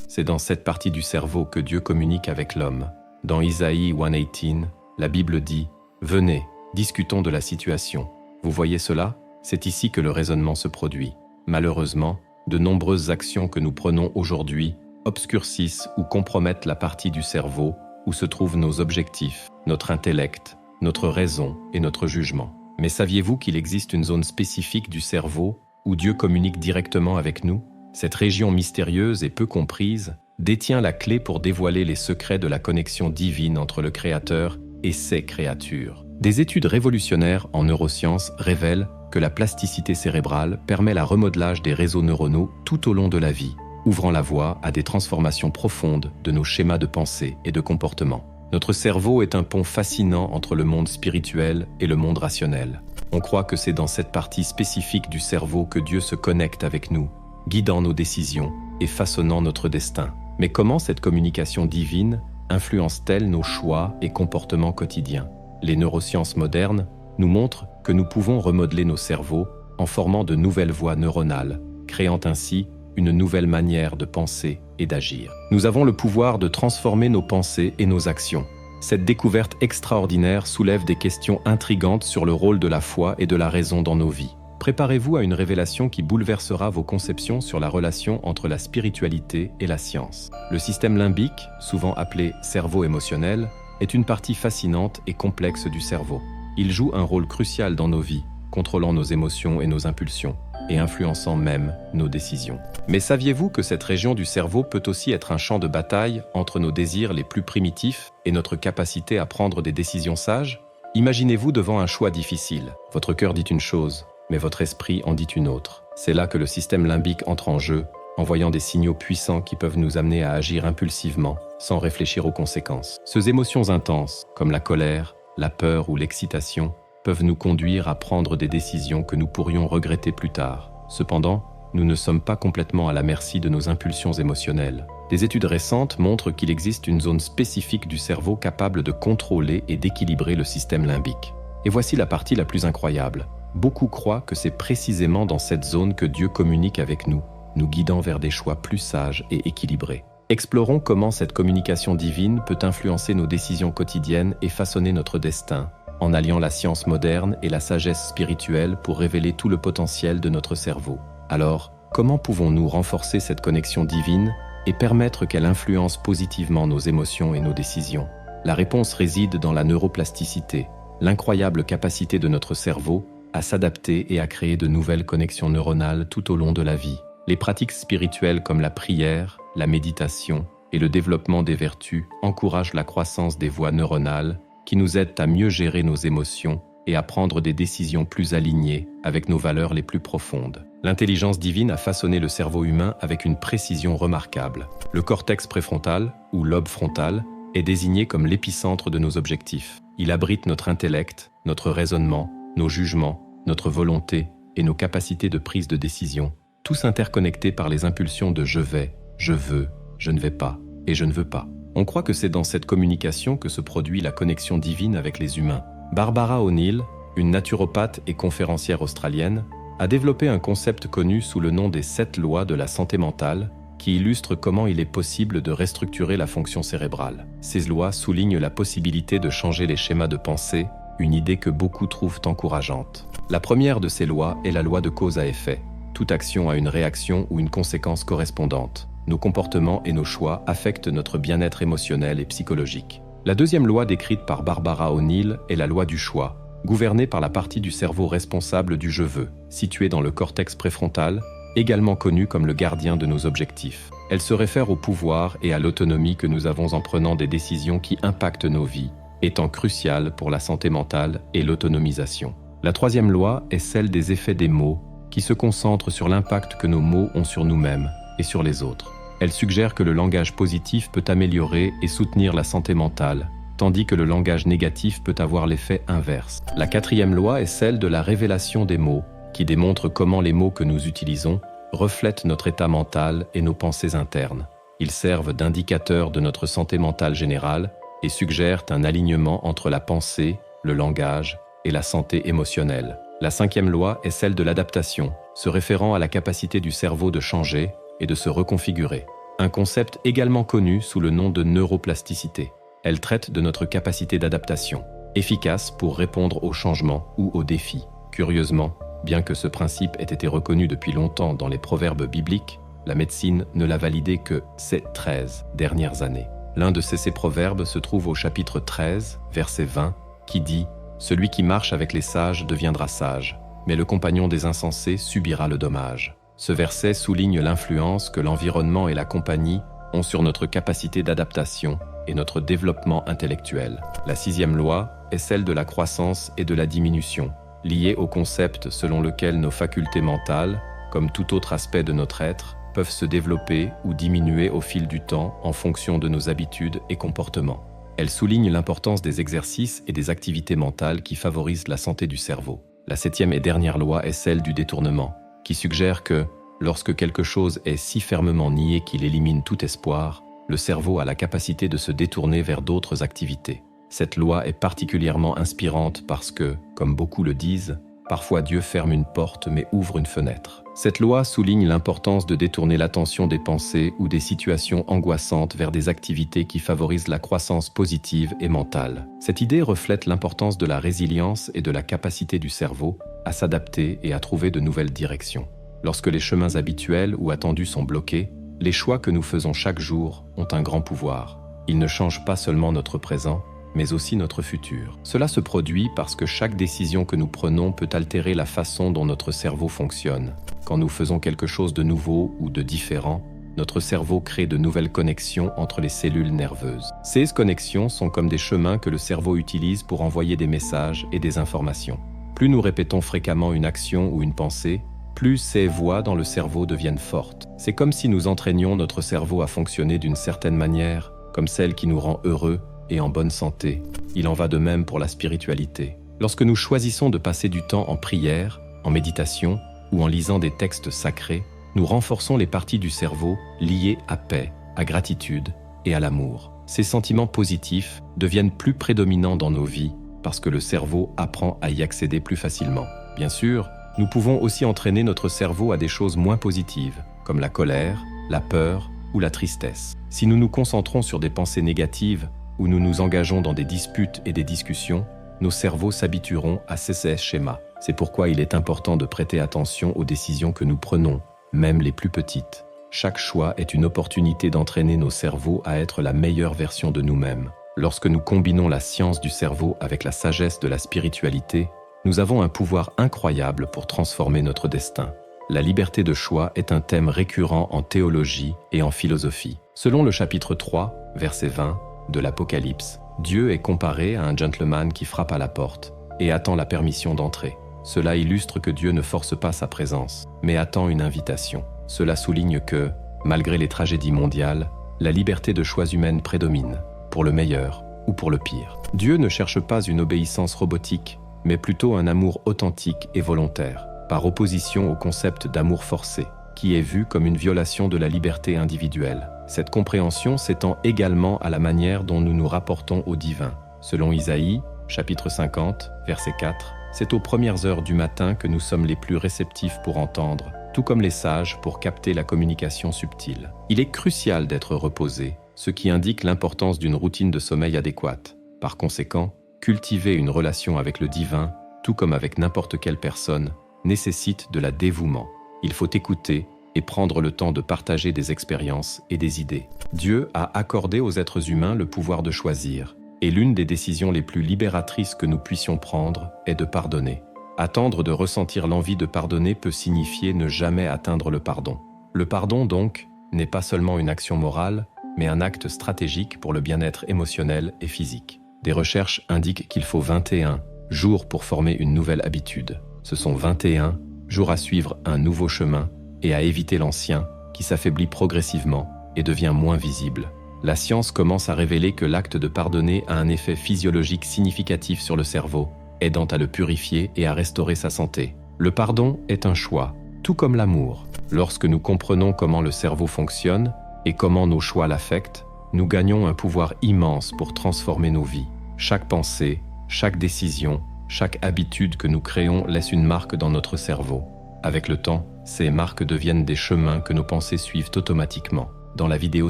C'est dans cette partie du cerveau que Dieu communique avec l'homme. Dans Isaïe 1:18, la Bible dit « Venez, discutons de la situation ». Vous voyez cela? C'est ici que le raisonnement se produit. Malheureusement, de nombreuses actions que nous prenons aujourd'hui obscurcissent ou compromettent la partie du cerveau où se trouvent nos objectifs, notre intellect, notre raison et notre jugement. Mais saviez-vous qu'il existe une zone spécifique du cerveau où Dieu communique directement avec nous? Cette région mystérieuse et peu comprise détient la clé pour dévoiler les secrets de la connexion divine entre le Créateur et ses créatures. Des études révolutionnaires en neurosciences révèlent que la plasticité cérébrale permet le remodelage des réseaux neuronaux tout au long de la vie, ouvrant la voie à des transformations profondes de nos schémas de pensée et de comportement. Notre cerveau est un pont fascinant entre le monde spirituel et le monde rationnel. On croit que c'est dans cette partie spécifique du cerveau que Dieu se connecte avec nous, guidant nos décisions et façonnant notre destin. Mais comment cette communication divine influence-t-elle nos choix et comportements quotidiens? Les neurosciences modernes nous montrent que nous pouvons remodeler nos cerveaux en formant de nouvelles voies neuronales, créant ainsi une nouvelle manière de penser et d'agir. Nous avons le pouvoir de transformer nos pensées et nos actions. Cette découverte extraordinaire soulève des questions intrigantes sur le rôle de la foi et de la raison dans nos vies. Préparez-vous à une révélation qui bouleversera vos conceptions sur la relation entre la spiritualité et la science. Le système limbique, souvent appelé cerveau émotionnel, est une partie fascinante et complexe du cerveau. Il joue un rôle crucial dans nos vies, contrôlant nos émotions et nos impulsions, et influençant même nos décisions. Mais saviez-vous que cette région du cerveau peut aussi être un champ de bataille entre nos désirs les plus primitifs et notre capacité à prendre des décisions sages? Imaginez-vous devant un choix difficile. Votre cœur dit une chose, mais votre esprit en dit une autre. C'est là que le système limbique entre en jeu, envoyant des signaux puissants qui peuvent nous amener à agir impulsivement, sans réfléchir aux conséquences. Ces émotions intenses, comme la colère, la peur ou l'excitation, peuvent nous conduire à prendre des décisions que nous pourrions regretter plus tard. Cependant, nous ne sommes pas complètement à la merci de nos impulsions émotionnelles. Des études récentes montrent qu'il existe une zone spécifique du cerveau capable de contrôler et d'équilibrer le système limbique. Et voici la partie la plus incroyable. Beaucoup croient que c'est précisément dans cette zone que Dieu communique avec nous, nous guidant vers des choix plus sages et équilibrés. Explorons comment cette communication divine peut influencer nos décisions quotidiennes et façonner notre destin, en alliant la science moderne et la sagesse spirituelle pour révéler tout le potentiel de notre cerveau. Alors, comment pouvons-nous renforcer cette connexion divine et permettre qu'elle influence positivement nos émotions et nos décisions? La réponse réside dans la neuroplasticité, l'incroyable capacité de notre cerveau à s'adapter et à créer de nouvelles connexions neuronales tout au long de la vie. Les pratiques spirituelles comme la prière, la méditation et le développement des vertus encouragent la croissance des voies neuronales qui nous aident à mieux gérer nos émotions et à prendre des décisions plus alignées avec nos valeurs les plus profondes. L'intelligence divine a façonné le cerveau humain avec une précision remarquable. Le cortex préfrontal, ou lobe frontal, est désigné comme l'épicentre de nos objectifs. Il abrite notre intellect, notre raisonnement, nos jugements, notre volonté et nos capacités de prise de décision, tous interconnectés par les impulsions de « je vais »,« je veux »,« je ne vais pas » et « je ne veux pas ». On croit que c'est dans cette communication que se produit la connexion divine avec les humains. Barbara O'Neill, une naturopathe et conférencière australienne, a développé un concept connu sous le nom des 7 lois de la santé mentale qui illustre comment il est possible de restructurer la fonction cérébrale. Ces lois soulignent la possibilité de changer les schémas de pensée, une idée que beaucoup trouvent encourageante. La première de ces lois est la loi de cause à effet. Toute action a une réaction ou une conséquence correspondante. Nos comportements et nos choix affectent notre bien-être émotionnel et psychologique. La deuxième loi décrite par Barbara O'Neill est la loi du choix, gouvernée par la partie du cerveau responsable du « je veux », située dans le cortex préfrontal, également connu comme le gardien de nos objectifs. Elle se réfère au pouvoir et à l'autonomie que nous avons en prenant des décisions qui impactent nos vies, étant cruciale pour la santé mentale et l'autonomisation. La troisième loi est celle des effets des mots, qui se concentre sur l'impact que nos mots ont sur nous-mêmes et sur les autres. Elle suggère que le langage positif peut améliorer et soutenir la santé mentale, tandis que le langage négatif peut avoir l'effet inverse. La quatrième loi est celle de la révélation des mots, qui démontre comment les mots que nous utilisons reflètent notre état mental et nos pensées internes. Ils servent d'indicateurs de notre santé mentale générale et suggèrent un alignement entre la pensée, le langage et la santé émotionnelle. La cinquième loi est celle de l'adaptation, se référant à la capacité du cerveau de changer et de se reconfigurer. un concept également connu sous le nom de neuroplasticité. Elle traite de notre capacité d'adaptation, efficace pour répondre aux changements ou aux défis. Curieusement, bien que ce principe ait été reconnu depuis longtemps dans les proverbes bibliques, la médecine ne l'a validé que ces 13 dernières années. L'un de ces proverbes se trouve au chapitre 13, verset 20, qui dit « Celui qui marche avec les sages deviendra sage, mais le compagnon des insensés subira le dommage. » Ce verset souligne l'influence que l'environnement et la compagnie ont sur notre capacité d'adaptation et notre développement intellectuel. La 6e loi est celle de la croissance et de la diminution, liée au concept selon lequel nos facultés mentales, comme tout autre aspect de notre être, peuvent se développer ou diminuer au fil du temps en fonction de nos habitudes et comportements. Elle souligne l'importance des exercices et des activités mentales qui favorisent la santé du cerveau. La 7e et dernière loi est celle du détournement, qui suggère que, lorsque quelque chose est si fermement nié qu'il élimine tout espoir, le cerveau a la capacité de se détourner vers d'autres activités. Cette loi est particulièrement inspirante parce que, comme beaucoup le disent, parfois Dieu ferme une porte mais ouvre une fenêtre. Cette loi souligne l'importance de détourner l'attention des pensées ou des situations angoissantes vers des activités qui favorisent la croissance positive et mentale. Cette idée reflète l'importance de la résilience et de la capacité du cerveau à s'adapter et à trouver de nouvelles directions. Lorsque les chemins habituels ou attendus sont bloqués, les choix que nous faisons chaque jour ont un grand pouvoir. Ils ne changent pas seulement notre présent, mais aussi notre futur. Cela se produit parce que chaque décision que nous prenons peut altérer la façon dont notre cerveau fonctionne. Quand nous faisons quelque chose de nouveau ou de différent, notre cerveau crée de nouvelles connexions entre les cellules nerveuses. Ces connexions sont comme des chemins que le cerveau utilise pour envoyer des messages et des informations. Plus nous répétons fréquemment une action ou une pensée, plus ces voix dans le cerveau deviennent fortes. C'est comme si nous entraînions notre cerveau à fonctionner d'une certaine manière, comme celle qui nous rend heureux et en bonne santé. Il en va de même pour la spiritualité. Lorsque nous choisissons de passer du temps en prière, en méditation ou en lisant des textes sacrés, nous renforçons les parties du cerveau liées à paix, à gratitude et à l'amour. Ces sentiments positifs deviennent plus prédominants dans nos vies parce que le cerveau apprend à y accéder plus facilement. Bien sûr, nous pouvons aussi entraîner notre cerveau à des choses moins positives, comme la colère, la peur ou la tristesse. Si nous nous concentrons sur des pensées négatives ou nous nous engageons dans des disputes et des discussions, nos cerveaux s'habitueront à ces schémas. C'est pourquoi il est important de prêter attention aux décisions que nous prenons, même les plus petites. Chaque choix est une opportunité d'entraîner nos cerveaux à être la meilleure version de nous-mêmes. Lorsque nous combinons la science du cerveau avec la sagesse de la spiritualité, nous avons un pouvoir incroyable pour transformer notre destin. La liberté de choix est un thème récurrent en théologie et en philosophie. Selon le chapitre 3, verset 20 de l'Apocalypse, Dieu est comparé à un gentleman qui frappe à la porte et attend la permission d'entrer. Cela illustre que Dieu ne force pas sa présence, mais attend une invitation. Cela souligne que, malgré les tragédies mondiales, la liberté de choix humaine prédomine, pour le meilleur ou pour le pire. Dieu ne cherche pas une obéissance robotique, mais plutôt un amour authentique et volontaire, par opposition au concept d'amour forcé, qui est vu comme une violation de la liberté individuelle. Cette compréhension s'étend également à la manière dont nous nous rapportons au divin. Selon Isaïe, chapitre 50, verset 4, c'est aux premières heures du matin que nous sommes les plus réceptifs pour entendre, tout comme les sages pour capter la communication subtile. Il est crucial d'être reposé, ce qui indique l'importance d'une routine de sommeil adéquate. Par conséquent, cultiver une relation avec le divin, tout comme avec n'importe quelle personne, nécessite de la dévouement. Il faut écouter et prendre le temps de partager des expériences et des idées. Dieu a accordé aux êtres humains le pouvoir de choisir, et l'une des décisions les plus libératrices que nous puissions prendre est de pardonner. Attendre de ressentir l'envie de pardonner peut signifier ne jamais atteindre le pardon. Le pardon, donc, n'est pas seulement une action morale, mais un acte stratégique pour le bien-être émotionnel et physique. Des recherches indiquent qu'il faut 21 jours pour former une nouvelle habitude. Ce sont 21 jours à suivre un nouveau chemin et à éviter l'ancien qui s'affaiblit progressivement et devient moins visible. La science commence à révéler que l'acte de pardonner a un effet physiologique significatif sur le cerveau, aidant à le purifier et à restaurer sa santé. Le pardon est un choix, tout comme l'amour. Lorsque nous comprenons comment le cerveau fonctionne et comment nos choix l'affectent, nous gagnons un pouvoir immense pour transformer nos vies. Chaque pensée, chaque décision, chaque habitude que nous créons laisse une marque dans notre cerveau. Avec le temps, ces marques deviennent des chemins que nos pensées suivent automatiquement. Dans la vidéo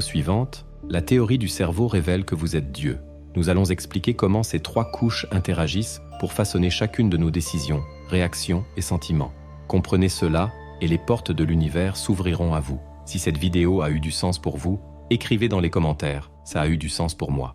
suivante, la théorie du cerveau révèle que vous êtes Dieu. Nous allons expliquer comment ces 3 couches interagissent pour façonner chacune de nos décisions, réactions et sentiments. Comprenez cela et les portes de l'univers s'ouvriront à vous. Si cette vidéo a eu du sens pour vous, écrivez dans les commentaires « Ça a eu du sens pour moi ».